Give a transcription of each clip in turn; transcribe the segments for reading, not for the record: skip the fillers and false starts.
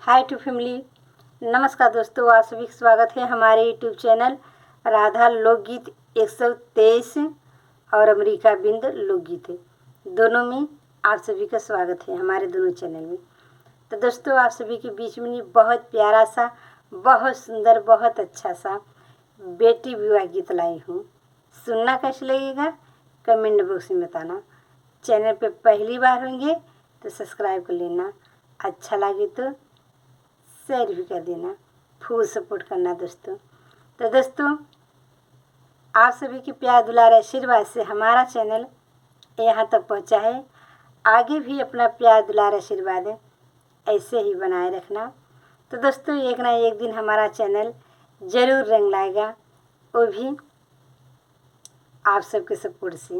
हाय two family. नमस्कार दोस्तों, आप सभी का स्वागत है हमारे यूट्यूब चैनल राधा लोकगीत 123 और अमेरिका बिंद लोकगीत दोनों में आप सभी का स्वागत है हमारे दोनों चैनल में। तो दोस्तों, आप सभी के बीच में बहुत प्यारा सा, बहुत सुंदर, बहुत अच्छा सा बेटी विवाह गीत लाई हूँ। सुनना कैसे लगेगा कमेंट बॉक्स में बताना। चैनल पे पहली बार होंगे तो सब्सक्राइब कर लेना, अच्छा लगे तो शेयर भी कर देना, फुल सपोर्ट करना दोस्तों। तो दोस्तों, आप सभी के प्यार दुलार आशीर्वाद से हमारा चैनल यहाँ तक पहुँचा है। आगे भी अपना प्यार दुलार आशीर्वाद ऐसे ही बनाए रखना। तो दोस्तों, एक ना एक दिन हमारा चैनल ज़रूर रंग लाएगा, वो भी आप सबके सपोर्ट से।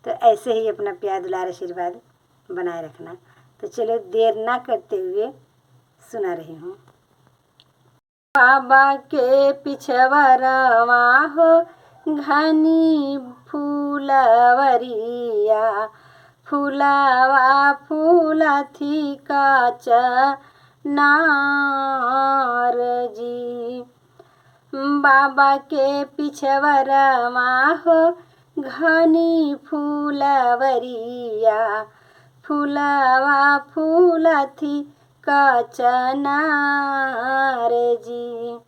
तो ऐसे ही अपना प्यार दुलार आशीर्वाद बनाए रखना। तो चलो देर ना करते हुए सुना रही हूँ। बाबा के पिछवरवा हो घनी फूलवरिया, फूलवा फूला थी काच नार जी। बाबा के पिछवरवा हो घनी फूलवरिया, फूलवा फूला थी कचनार जी।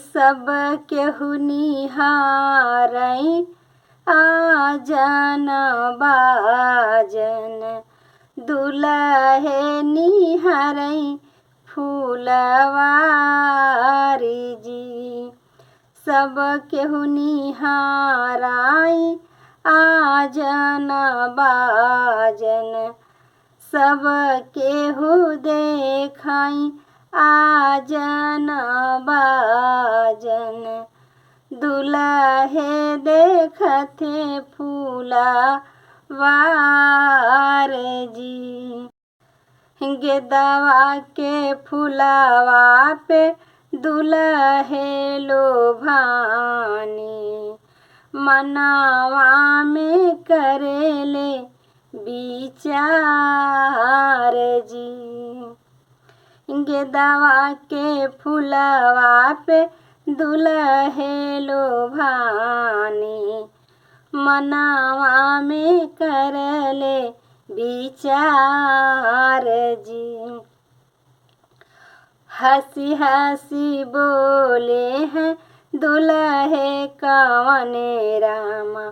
सब केहू निहारई आजन बाजन, दुल्हे निहारई फूलवारी जी। सब केहू निहारई आजन बाजन, सब केहू देखाई आजन बाजन, दुल्हे देखते फूलवार जी। गेदवा के फूलवा पे दुल्हे लोभानी, मनावा में करेले विचार जी। गेदवा के फूलवा पे दुल्हे लोभानी, मनावा में करले विचार जी। हंसी हंसी बोले हैं दुल्हे कवने रामा,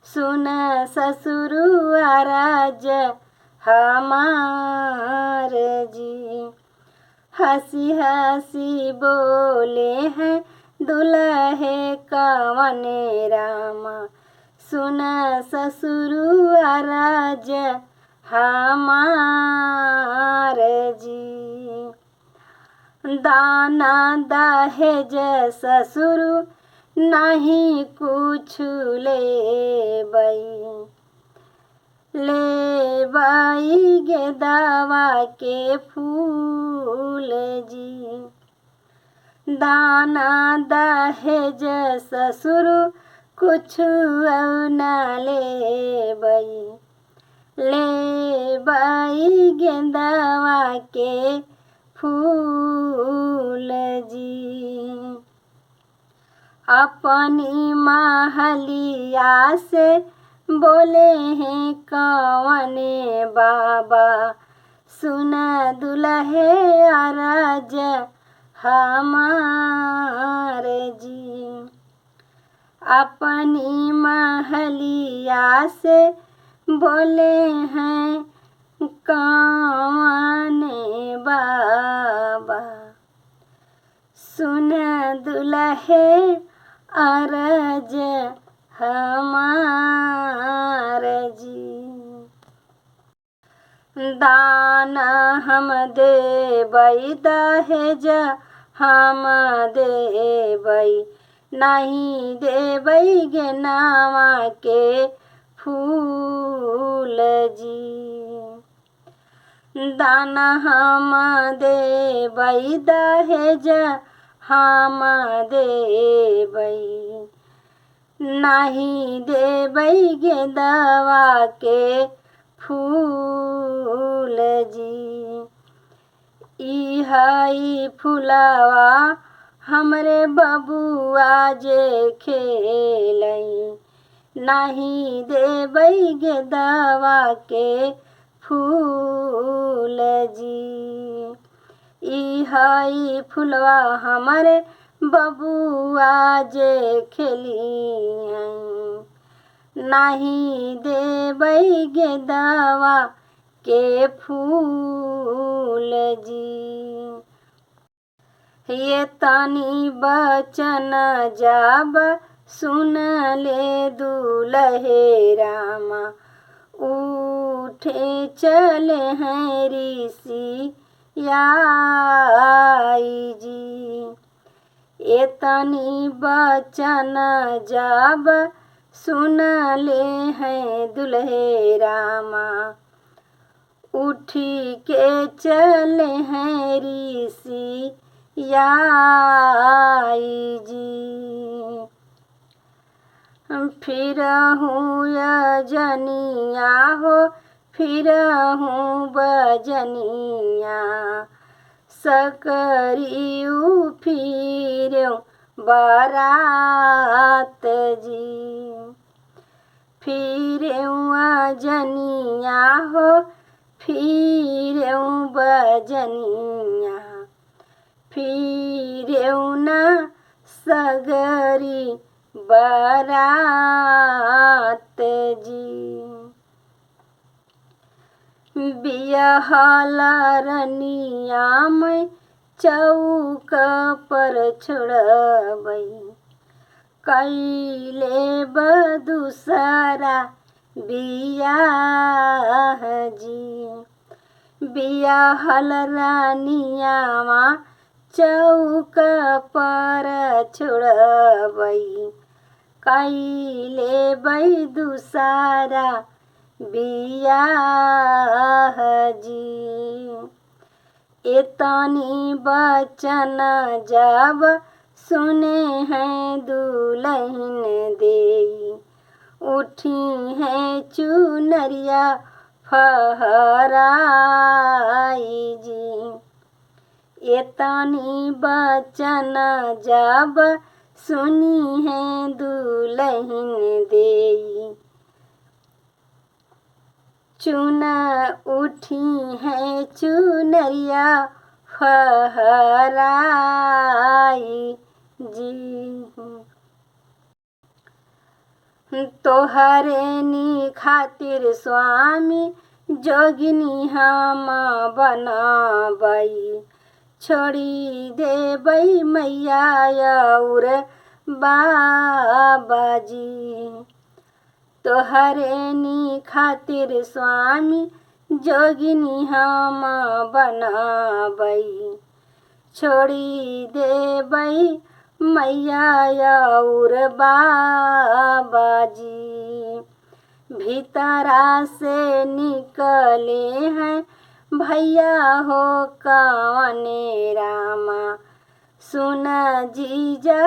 सुन ससुरुआ राज हमार जी। हंसी हंसी बोले हैं दुल्हे कवने रामा, सुन ससुरुआ राज हमार जी। दाना दहेज ससुर नहीं कुछ लेबई गेदवा के फूल जी। दाना दहेज ससुर कुछ न लेबई गेदवा के फूल जी। अपनी महलिया से बोले हैं कवने बाबा, सुन दुल्हे अरज हमार जी। अपनी महलिया से बोले हैं कवने बाबा, सुन दुल्हे अरज हमार जी। दान हम देबई दहेज हम देबई, नहीं देबई गेनावा के फूल जी। दान हम देबई दहेज हम देबई, नहीं देबई गेदवा के फूल जी। हई फुलवा हमरे बबुआ जे खेलई, नाही देबै गेंदवा के फूल जी। ई हई फुलवा हमरे बबुआ जे खेलिहई, नाही देबै गेंदवा के फूल जी। ये तनी बचन जब सुन ले दुलहे रामा, उठे चले हैं ऋषि आई जी। ये तनी बचन जब सुन ले हैं दुल्हे रामा, उठी के चले हैं ऋषि आई जी। फिर हूँ यजनिया हो, फिर हूँ बजनिया, सकरियू फिर बारात जी। फिर अजनिया हो, फिर बजनिया, फिर न सगरी बारात जी। बियहल रनिया में चौक पर छोड़बई, कैले बदूसरा बियाह जी। बियहल रानियावा चौक पर छोड़बई, कैले बदूसरा बियाह जी। एतनी बचन जब सुने हैं दुल्हन देई, उठी हैं चुनरिया फहराई जी। एतनी बचन जब सुनी हैं दुल्हन देई, चुन उठी हैं चुनरिया फहराई जी। तोहरे नी खातिर स्वामी जोगिनी हम बनाबई, छोड़ी देबै मैया और बाबाजी। तोहरे नी खातिर स्वामी जोगिनी हम बनाबई, छोड़ी देबै मैया और बाबाजी। भीतरा से निकले हैं भैया हो कवने रामा, सुन जीजा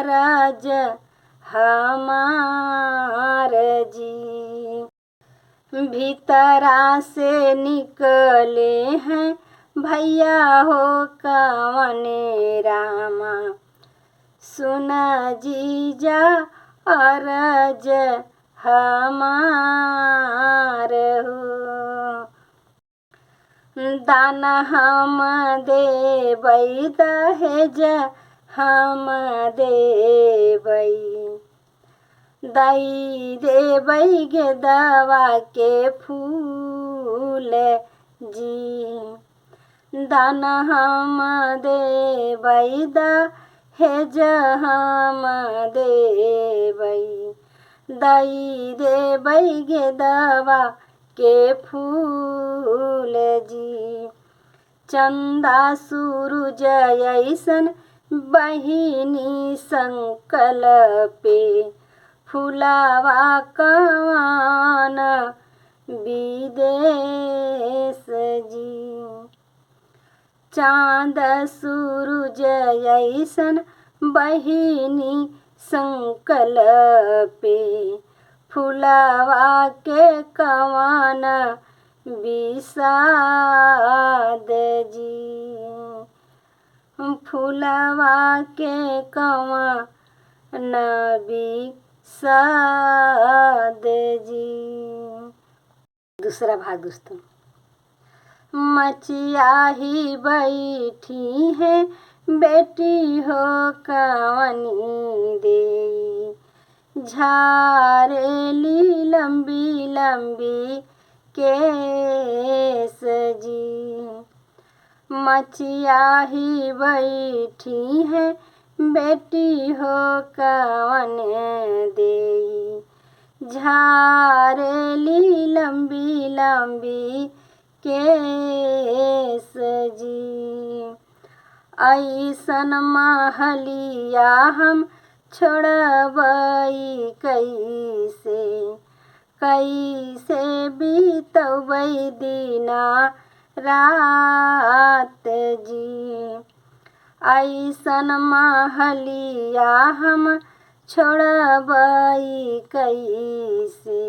राज हमार जी। भीतरा से निकले हैं भैया हो कवने रामा, सुन जीजा अरज हमार हो। दान हम देबै दहेज हम देबै, दई देबै गेंदवा के फूल जी। दान हम देबै दहेज हम देबै, दई देबै गेंदवा के फूल जी। चंदा सूरज ऐसन बहिनी संकल्पे, फुलावा कवन विदेश जी। चाँद सूरज ऐसन बहिनी संकल्पे, फुलावा के कवन विषाद जी। फूलवा के कवन बिसाद जी। दूसरा भाग दोस्तों। मचिया ही बैठी है बेटी हो कवनी दे, झारेली लंबी लंबी केस जी। मचिया ही बैठी है बेटी हो कवन दे, झारेली लंबी लंबी केस जी। ऐसन महलिया हम छोड़बई कैसे, कैसे बीतबै दिना रात जी। ऐसन महलिया हम छोड़बई कैसे,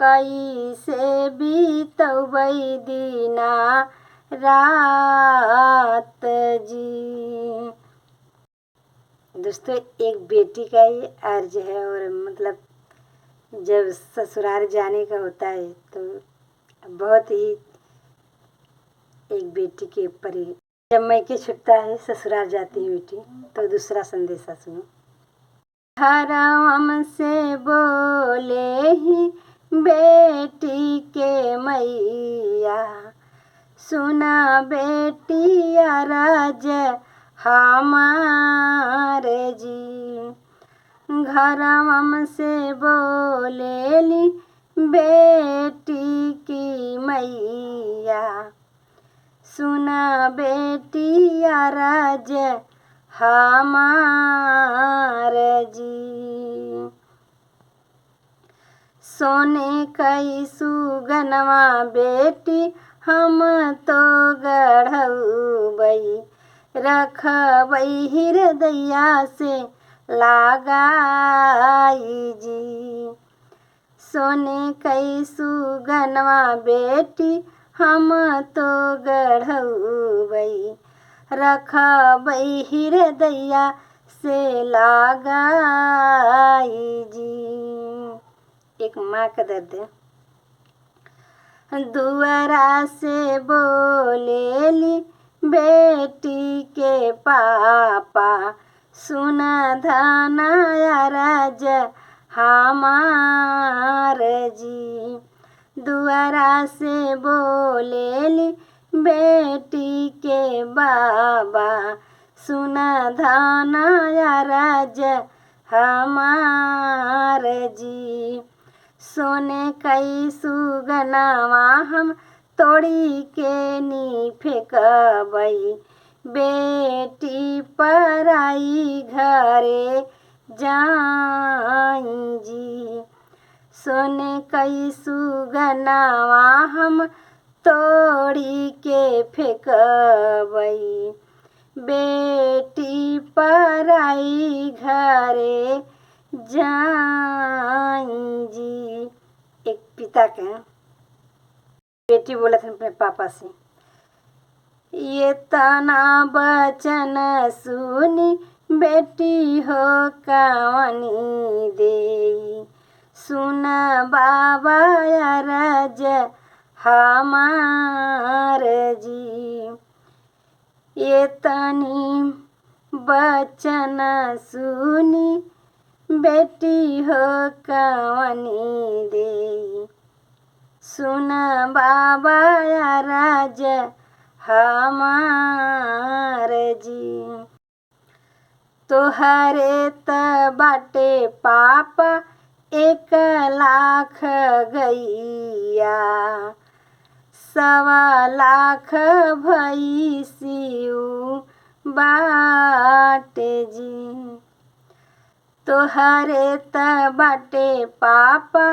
कैसे बीतबै दिना रात जी। दोस्तों एक बेटी का ये अर्ज है और मतलब जब ससुराल जाने का होता है तो बहुत ही एक बेटी के परी जब मैके छूटता है ससुराल जाती है बेटी तो दूसरा संदेशा सुनो। हरम से बोले ही बेटी के मैया, सुना बेटी अरज हमारे जी। घरम से बोलेली बेटी की मैया, सुना बेटी अरज हमारे जी। सोने कई सुगनवा बेटी हम तो गढ़बई, रखबई हृदया से लगाई जी। सोने कई सुगनवा बेटी हम तो गढ़बई, रखबई हृदया से लगाई जी। एक माँ का दर्द है। दुआरा से बोलेली बेटी के पापा, सुना धना अरज हमार जी। दुआरा से बोलेली बेटी के बाबा, सुना धना अरज हमार जी। सोने कई सुगनवा हम तोड़ी के नी फेंकबई, बेटी पराई घरे जाई जी। सोने कई सुगनवा हम तोड़ी के फेंकबई, बेटी पराई घरे जाई जी। एक पिता के बेटी बोला था अपने पापा से, ये तना बचन सुनी बेटी हो कवनी दे, सुन बाबा अरज हमार जी। ये तनी बचन सुनी बेटी हो कवनी दे, सुन बाबा अरज हमार जी। तोहरे त बाटे पापा 1 लाख गैया, 1.25 लाख भैंसियू बाटे जी। तोहरे त बाटे पापा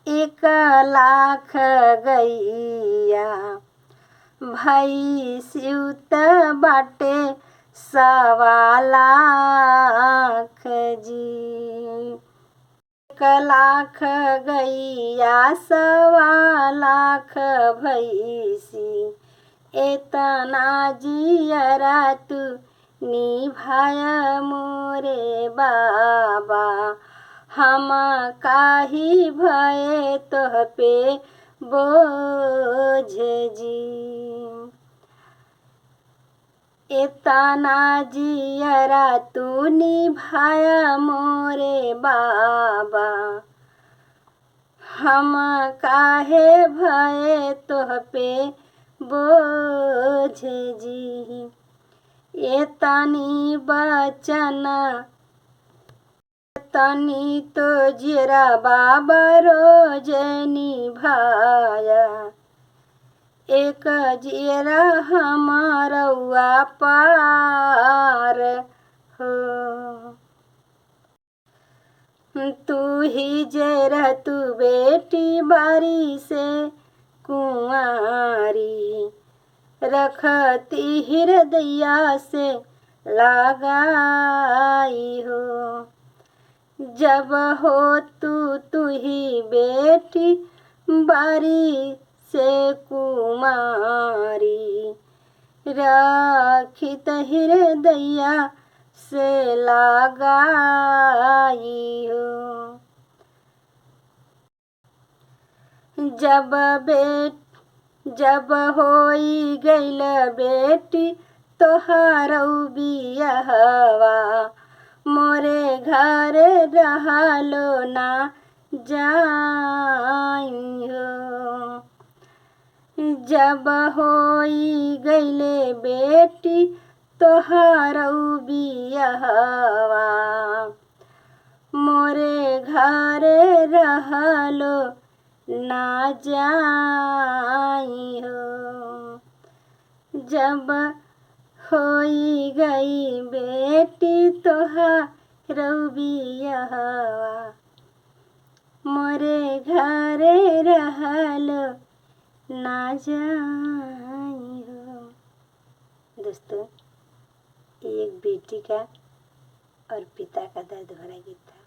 1 लाख गैया, भैंसियू त बाटे 1.25 लाख जी। 1 लाख गैया 1.25 लाख भैंसी, एतना जियरा तू निभाया मोरे बाबा, हम काही भये तोह पे बोझ जी। एतना जियरा तू निभाया मोरे बाबा, हम काहे भये तोह पे बोझ जी। एतनी बचन तनी तो जियरा बाबा रोज निभाया, एक जियरा हमारउआ पार हो। तू ही जे रह तू बेटी बारी से कुंवारी, रखती हृदया से लगाई हो। जब हो तू ही बेटी बारी से कुमारी, रखित हृदया से लगाई हो। जब होई गइल बेटी तोहारउ बियाहवा, मोरे घर रहलो ना जाई हो। जब होई गइले बेटी तोहारउ बियाहवा, मोरे घर रहलो ना जाई हो। जब होई गई बेटी तोहारउ बियाहवा, मोरे घर रहलो ना जाई हो। दोस्तों, ये एक बेटी का और पिता का दर्द भरा गीत था।